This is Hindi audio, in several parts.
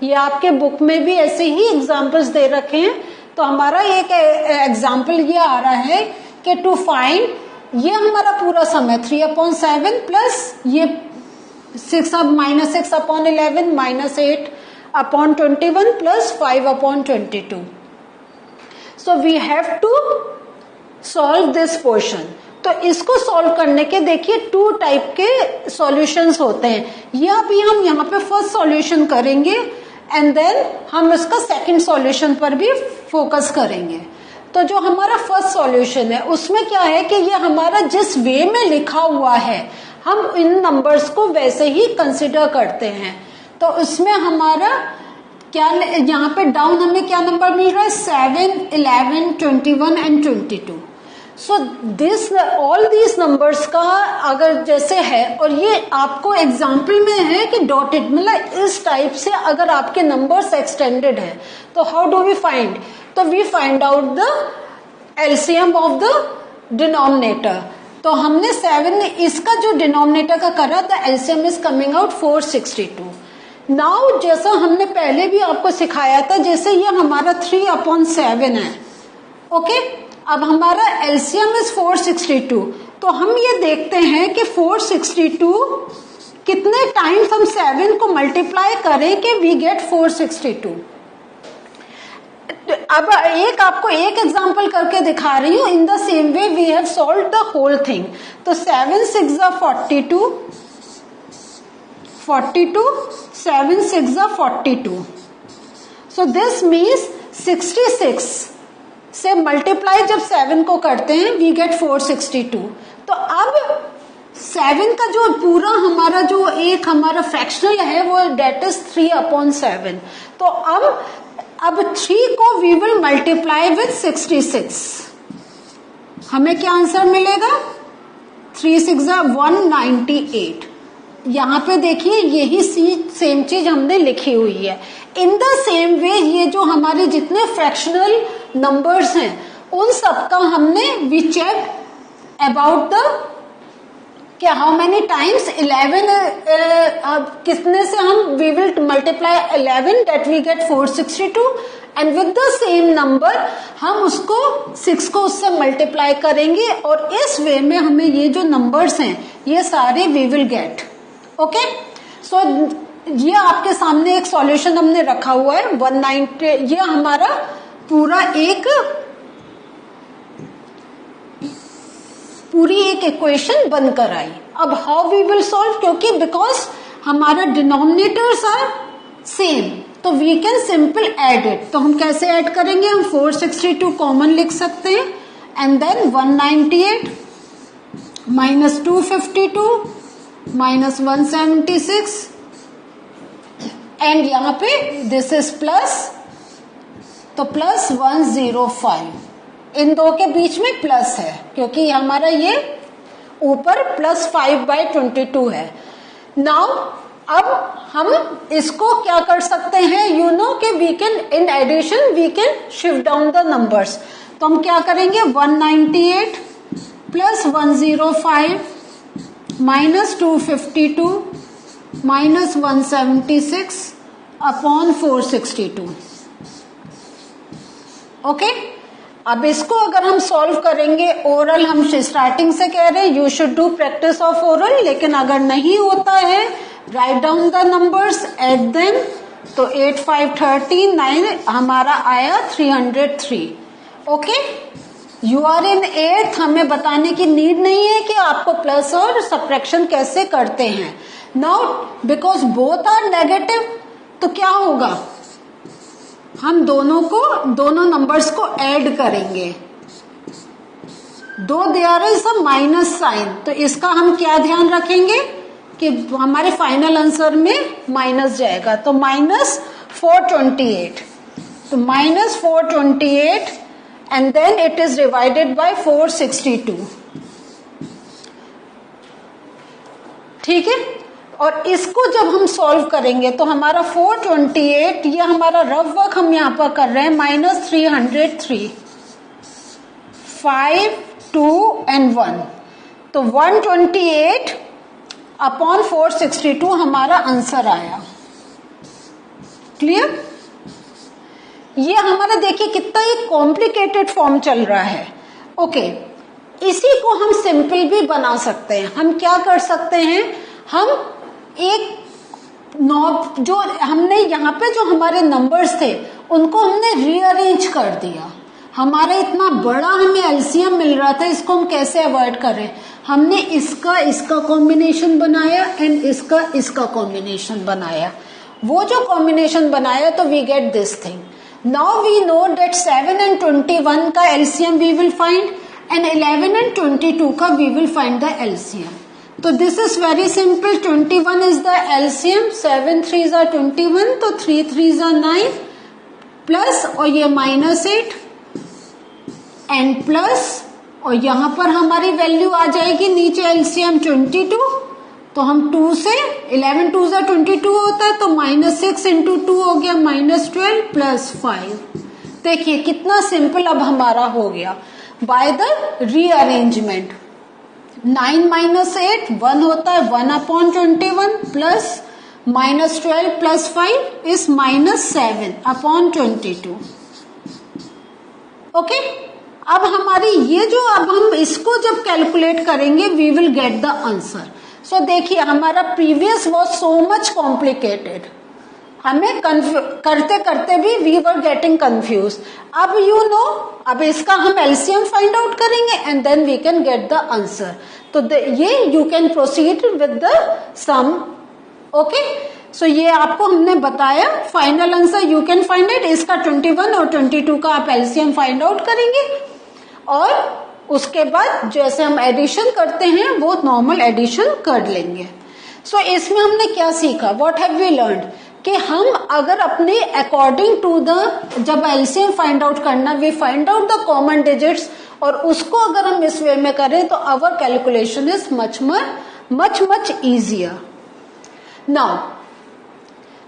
ये आपके बुक में भी ऐसे ही एग्जाम्पल्स दे रखे हैं। तो हमारा एक एग्जाम्पल ये आ रहा है कि टू फाइंड, ये हमारा पूरा सम है 3/7 प्लस ये 6 upon 11 minus 8/21 plus 5/22। So we have to solve this portion. तो इसको सॉल्व करने के देखिए 2 टाइप के सॉल्यूशंस होते हैं। ये अभी हम यहाँ पे फर्स्ट सॉल्यूशन करेंगे एंड देन हम इसका सेकंड सॉल्यूशन पर भी फोकस करेंगे। तो जो हमारा फर्स्ट सॉल्यूशन है उसमें क्या है कि ये हमारा जिस वे में लिखा हुआ है हम इन नंबर्स को वैसे ही कंसिडर करते हैं। तो उसमें हमारा क्या, यहाँ पे डाउन हमें क्या नंबर मिल रहा है 7, 11, 21 and 22। So this all these numbers का अगर जैसे है, और ये आपको एग्जाम्पल में है कि डॉटेड, मतलब इस टाइप से अगर आपके नंबर्स एक्सटेंडेड है तो हाउ डू वी फाइंड, तो we find out the LCM of the denominator. तो हमने 7, इसका जो डिनोमिनेटर का करा the LCM is coming out 462। Now जैसा हमने पहले भी आपको सिखाया था, जैसे ये हमारा 3/7 है, ओके, अब हमारा एलसीएम इज 462। तो हम ये देखते हैं कि 462 कितने टाइम्स हम 7 को मल्टीप्लाई करें कि वी गेट 462। अब एक आपको एक एग्जांपल करके दिखा रही हूं। In the same way we have solved the whole thing. तो 7 6 42, 7 6 42। सो दिस मीन्स 66 से मल्टीप्लाई जब 7 को करते हैं वी गेट 462। तो अब 7 का जो पूरा हमारा जो एक हमारा फ्रैक्शनल है वो डेट इज 3/7। तो अब 3 को वी विल मल्टीप्लाई विथ 66। हमें क्या आंसर मिलेगा 3 6 198। यहाँ पे देखिए यही सेम चीज हमने लिखी हुई है। इन द सेम वे ये जो हमारे जितने फ्रैक्शनल नंबर्स हैं उन सबका हमने वी चेक अबाउट द क्या हाउ मेनी टाइम्स 11 कितने से हम we will multiply 11 that we get 462 and with the same number हम उसको 6 को उससे मल्टीप्लाई करेंगे और इस वे में हमें ये जो नंबर्स हैं ये सारे we will gate. Okay, so ये आपके सामने एक सॉल्यूशन हमने रखा हुआ है 190। ये हमारा पूरा पूरी एक इक्वेशन बनकर आई। अब हाउ वी विल सॉल्व, क्योंकि बिकॉज हमारा डिनोमिनेटर्स आर सेम तो we can simple add it. तो हम कैसे ऐड करेंगे, हम 462 कॉमन लिख सकते हैं and then 198 minus 252 minus 176 and यहाँ पे दिस इज प्लस, तो प्लस 105। इन दो के बीच में प्लस है क्योंकि हमारा ये ऊपर प्लस 5/22 है। नाउ अब हम इसको क्या कर सकते हैं, यू नो कि we can in addition we can shift down the numbers. तो हम क्या करेंगे 198 plus 105 minus 252 minus 176 upon 462। Okay, अब इसको अगर हम सॉल्व करेंगे, ओरल हम स्टार्टिंग से कह रहे हैं you should do practice of oral, लेकिन अगर नहीं होता है right down the numbers add them. तो 8 5 39 हमारा आया 303। Okay, you are in 8th, हमें बताने की नीड नहीं है कि आपको प्लस और सब्ट्रैक्शन कैसे करते हैं। Now because both are negative तो क्या होगा, हम दोनों नंबर्स को ऐड करेंगे। Though there is a minus sign, तो इसका हम क्या ध्यान रखेंगे कि हमारे फाइनल आंसर में माइनस जाएगा। तो माइनस 428, तो minus 428 and then it is divided by 462। ठीक है, और इसको जब हम सॉल्व करेंगे तो हमारा 428, ये हमारा रफ वर्क हम यहां पर कर रहे हैं, माइनस 303, 5 2 एंड 1, तो 128 अपॉन 462 हमारा आंसर आया। क्लियर? ये हमारा देखिए कितना एक कॉम्प्लिकेटेड फॉर्म चल रहा है। ओके, इसी को हम सिंपल भी बना सकते हैं। हम क्या कर सकते हैं, हम एक नॉब जो हमने यहाँ पे जो हमारे नंबर्स थे उनको हमने रीअरेंज कर दिया। हमारा इतना बड़ा हमें एलसीएम मिल रहा था, इसको हम कैसे अवॉइड करें, हमने इसका कॉम्बिनेशन बनाया एंड इसका कॉम्बिनेशन बनाया। वो जो कॉम्बिनेशन बनाया तो we get this thing. Now we know that 7 and 21 का LCM we will find and 11 and 22 का we will find the LCM. तो this is very simple, 21 is the LCM, 7 3s are 21, तो 3 3s are 9 प्लस और ये -8 एंड प्लस और यहां पर हमारी वैल्यू आ जाएगी नीचे एलसीएम 22, तो हम 2 से 11 2s are 22 होता है, तो -6 into 2 हो गया -12 प्लस 5। देखिए कितना सिंपल अब हमारा हो गया बाय द रीअरेंजमेंट। 9 - 8 1 होता है, 1/21 प्लस -12 प्लस 5 इज -7/22। ओके, अब हमारी ये जो अब हम इसको जब कैलकुलेट करेंगे we will get the answer. So देखिए हमारा previous was so much complicated, हमें करते करते भी वी वर गेटिंग कंफ्यूज। अब यू नो, अब इसका हम एलसीएम फाइंड आउट करेंगे and then we can get the answer. तो ये you can proceed with the sum. Okay, so ये आपको हमने बताया, final answer you can find it. इसका 21 और 22 का आप एलसीएम फाइंड आउट करेंगे और उसके बाद जैसे हम एडिशन करते हैं वो नॉर्मल एडिशन कर लेंगे। सो इसमें हमने क्या सीखा, व्हाट हैव वी लर्न्ड, कि हम अगर अपने अकॉर्डिंग टू द जब एलसीएम फाइंड आउट करना, we find out the common digits और उसको अगर हम इस वे में करें तो our calculation is much easier. Now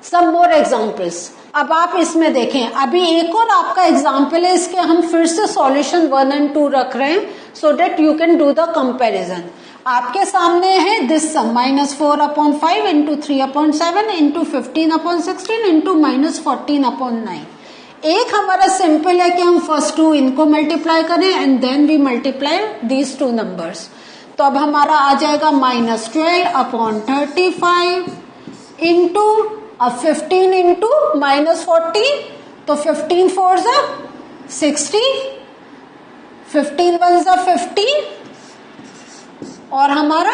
some more examples. अब आप इसमें देखें, अभी एक और आपका एग्जाम्पल है, इसके हम फिर से सॉल्यूशन 1 and 2 रख रहे हैं so that you can do the comparison. आपके सामने है this some -4/5 into 3/7 into 15/16 into -14/9। एक हमारा सिंपल है कि हम फर्स्ट 2 इनको मल्टीप्लाई करें and then we multiply these 2 numbers. तो अब हमारा आ जाएगा -12/35 इंटू अब 15 इंटू -14, तो 15 4s are 60, 15 1s are 50 और हमारा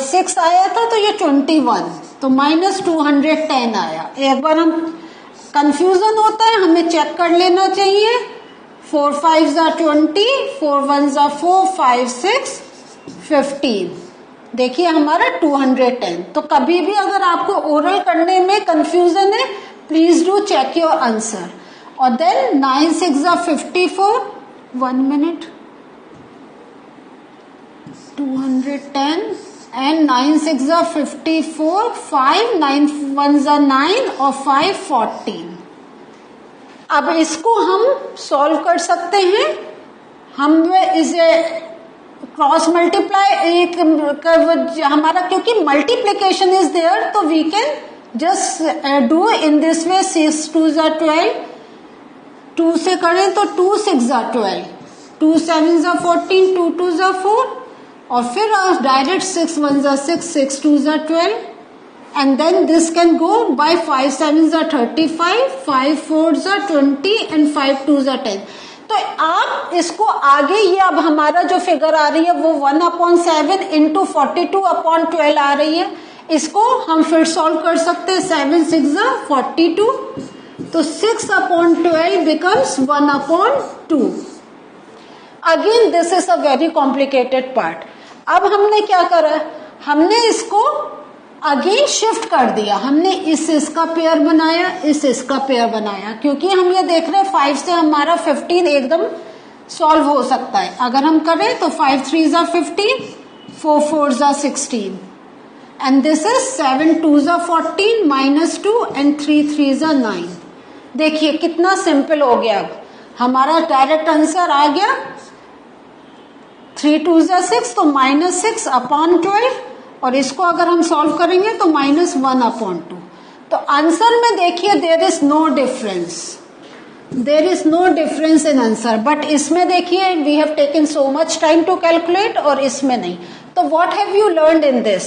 6 आया था तो ये 21, तो -210 आया। एक बार हम कंफ्यूजन होता है, हमें चेक कर लेना चाहिए। 4 5s are 20, 4 1s are 4, 5 6 15। देखिए हमारा 210। तो कभी भी अगर आपको ओरल करने में कंफ्यूजन है please do check your answer. और then 9 6 are 54, 1 minute, 210 and 9 6 are 54, 5 9 1s are 9 और 5 14। अब इसको हम सॉल्व कर सकते हैं। हम इसे क्रॉस मल्टीप्लाई हमारा क्योंकि मल्टीप्लीकेशन इज देयर तो we can just do in this way. 6 2s are 12, 2 से करें तो 2 6s are 12, 2 7s are 14, 2 2s are 4 और फिर direct 6 1s are 6, 6 2s are 12 and then this can go by 5 7s are 35, 5 4s are 20 and 5 2s are 10। तो आप इसको आगे ये अब हमारा जो फिगर आ रही है वो 1/7 इंटू 42/12 आ रही है। इसको हम फिर सॉल्व कर सकते हैं। 7 6 are 42, तो 6/12 becomes 1/2। Again this is a very complicated part. अब हमने क्या करा, हमने इसको अगेन शिफ्ट कर दिया। हमने इसका पेयर बनाया, इसका पेयर बनाया, क्योंकि हम ये देख रहे हैं 5 से हमारा 15 एकदम सॉल्व हो सकता है। अगर हम करें तो 5 3s are 15, 4 4s are 16 and this is 7 2s are 14, -2 and 3 3s are 9। देखिए कितना सिंपल हो गया। अब हमारा डायरेक्ट आंसर आ गया। 3 2s are 6 तो -6/12 और इसको अगर हम सॉल्व करेंगे तो -1/2। तो आंसर में देखिए there is no difference, there is no difference in answer, but इसमें देखिए we have taken so much time to calculate और इसमें नहीं। तो what have you learned in this?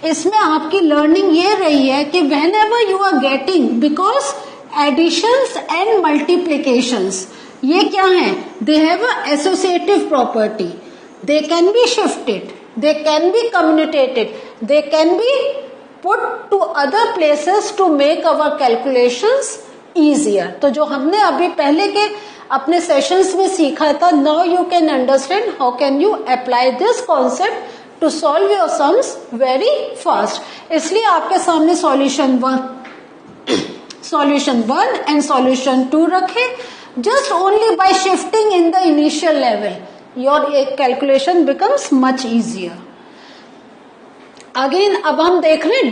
इसमें आपकी लर्निंग ये रही है कि whenever you are getting, because additions and multiplications ये क्या है, they have a associative property, they can be shifted, they can be commutated, they can be put to other places to make our calculations easier। तो जो हमने अभी पहले के अपने सेशंस में सीखा था, now you can understand how can you apply this concept to solve your sums very fast। इसलिए आपके सामने solution 1 and solution 2 रखे, just only by shifting in the initial level your calculation becomes much easier। Again अब हम देख रहे हैं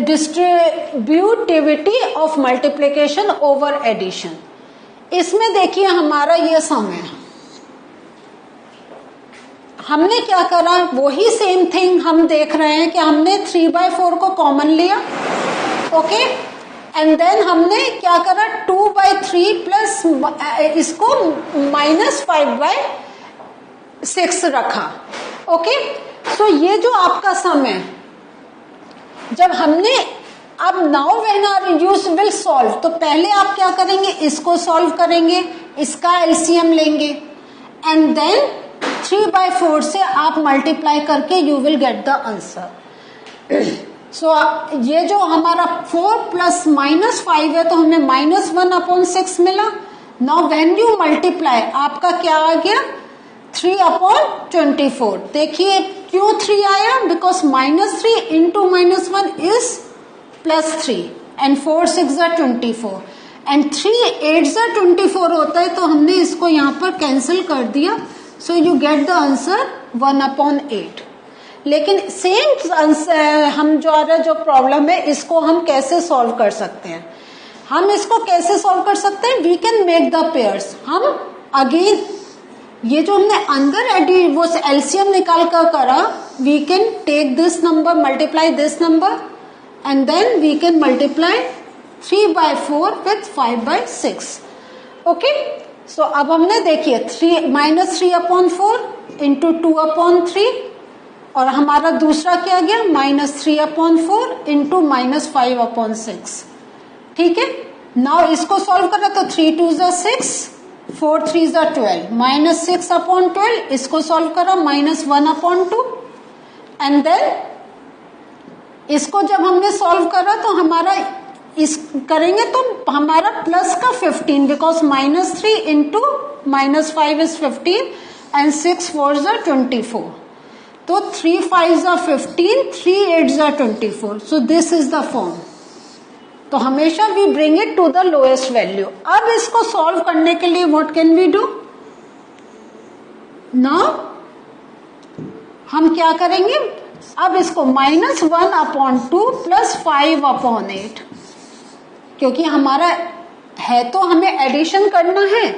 distributivity of multiplication over addition. इसमें देखिए हमारा ये सम है, हमने क्या करा, वही सेम थिंग हम देख रहे हैं कि हमने 3/4 को कॉमन लिया, ओके, एंड देन हमने क्या करा 2/3 प्लस इसको -5/6 रखा, ओके। सो ये जो आपका सम है, जब हमने अब now when are use will solve, तो पहले आप क्या करेंगे, इसको सॉल्व करेंगे, इसका एलसीएम लेंगे एंड देन 3/4 से आप मल्टीप्लाई करके you will get the answer. So ये जो हमारा 4 प्लस -5 है, तो हमें -1/6 मिला। नाउ व्हेन यू मल्टीप्लाई आपका क्या आ गया 3/24। देखिए क्यों 3 आया, because -3 into -1 is +3 and 4 6 24 and 3 8 24 होता है, तो हमने इसको यहाँ पर कैंसिल कर दिया। So you get the answer 1/8। लेकिन सेम आंसर हम जो प्रॉब्लम है इसको हम कैसे सॉल्व कर सकते हैं, हम इसको कैसे सॉल्व कर सकते हैं, we can make the pairs. हम अगेन ये जो हमने अंदर वो एलसीएम निकाल कर करा, we can take this number multiply this number and then we can multiply 3/4 with 5/6, okay. So अब हमने देखिए -3/4 इंटू 2/3 और हमारा दूसरा क्या गया -3/4 इंटू -5/6, ठीक है। नाउ इसको सॉल्व करा तो 3 2 6 4 3 12 -6/12, इसको सॉल्व करा -1/2 एंड देन इसको जब हमने सॉल्व करा तो हमारा इस करेंगे तो हमारा प्लस का 15, बिकॉज -3 इंटू -5 इज 15 एंड 6 4 24, तो 3 5 15 3 8 24। So this is the form. तो हमेशा we bring it to the lowest value. अब इसको सॉल्व करने के लिए what can we do, now हम क्या करेंगे, अब इसको -1/2 प्लस 5/8, क्योंकि हमारा है तो हमें एडिशन करना है।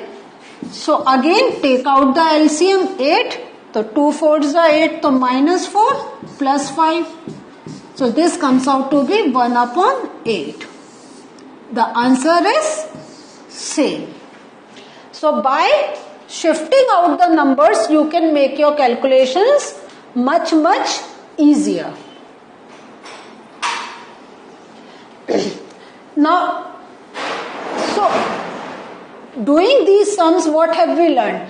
So again take out the LCM 8, तो 2 4 8, तो -4 plus 5, so this comes out to be 1/8। The answer is same. So by shifting out the numbers, you can make your calculations much easier. Now, so doing these sums, what have we learned?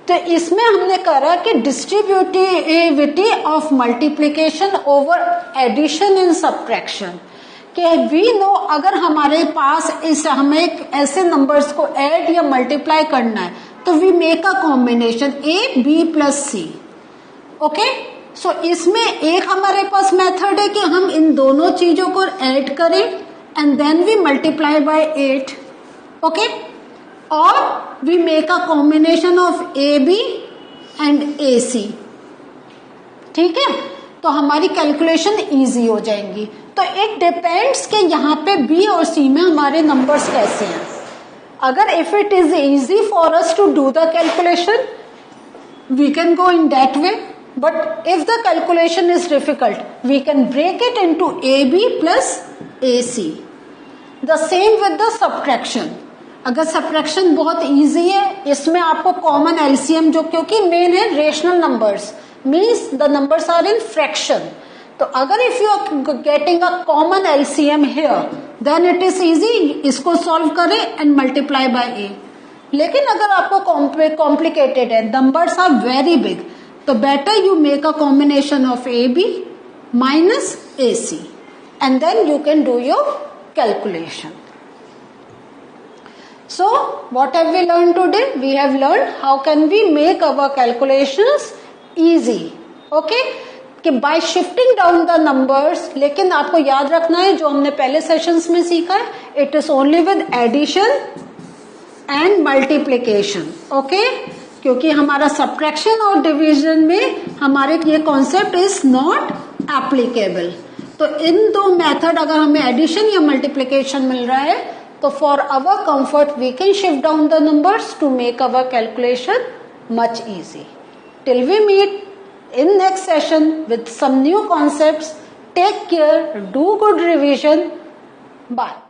तो इसमें हमने करा कि distributivity of multiplication over addition and subtraction, कि वी नो अगर हमारे पास हमें ऐसे नंबर्स को ऐड या मल्टीप्लाई करना है तो we make a combination A+B+C, okay. So इसमें एक हमारे पास मेथड है कि हम इन दोनों चीजों को ऐड करें and then we multiply by 8, okay, और we make a combination of AB and AC, ठीक है। तो हमारी कैलकुलेशन इजी हो जाएंगी। तो इट डिपेंड्स कि यहाँ पे B और C में हमारे नंबर्स कैसे हैं। अगर if it is easy for us to do the calculation, we can go in that way. But if the calculation is difficult, we can break it into AB plus AC. The same with the subtraction. अगर सब्ट्रैक्शन बहुत इजी है, इसमें आपको कॉमन एलसीएम जो क्योंकि मेन है rational numbers means the numbers are in fraction. तो अगर if you are getting a common LCM here then it is easy. इसको सॉल्व करें एंड मल्टीप्लाई बाय ए. लेकिन अगर आपको कॉम्प्लिकेटेड है, नंबर्स आर वेरी बिग, तो better you make a combination of A B minus A C and then you can do your calculation. So what have we learned today? We have learned how can we make our calculations easy. Okay? कि by shifting down the numbers, लेकिन आपको याद रखना है जो हमने पहले सेशंस में सीखा है, it is only with addition and multiplication. Okay? क्योंकि हमारा subtraction और division में हमारे ये concept is not applicable. तो इन दो मेथड अगर हमें addition या multiplication मिल रहा है तो for our comfort we can shift down the numbers to make our calculation much easy. Till we meet in next session with some new concepts, take care, do good revision. Bye.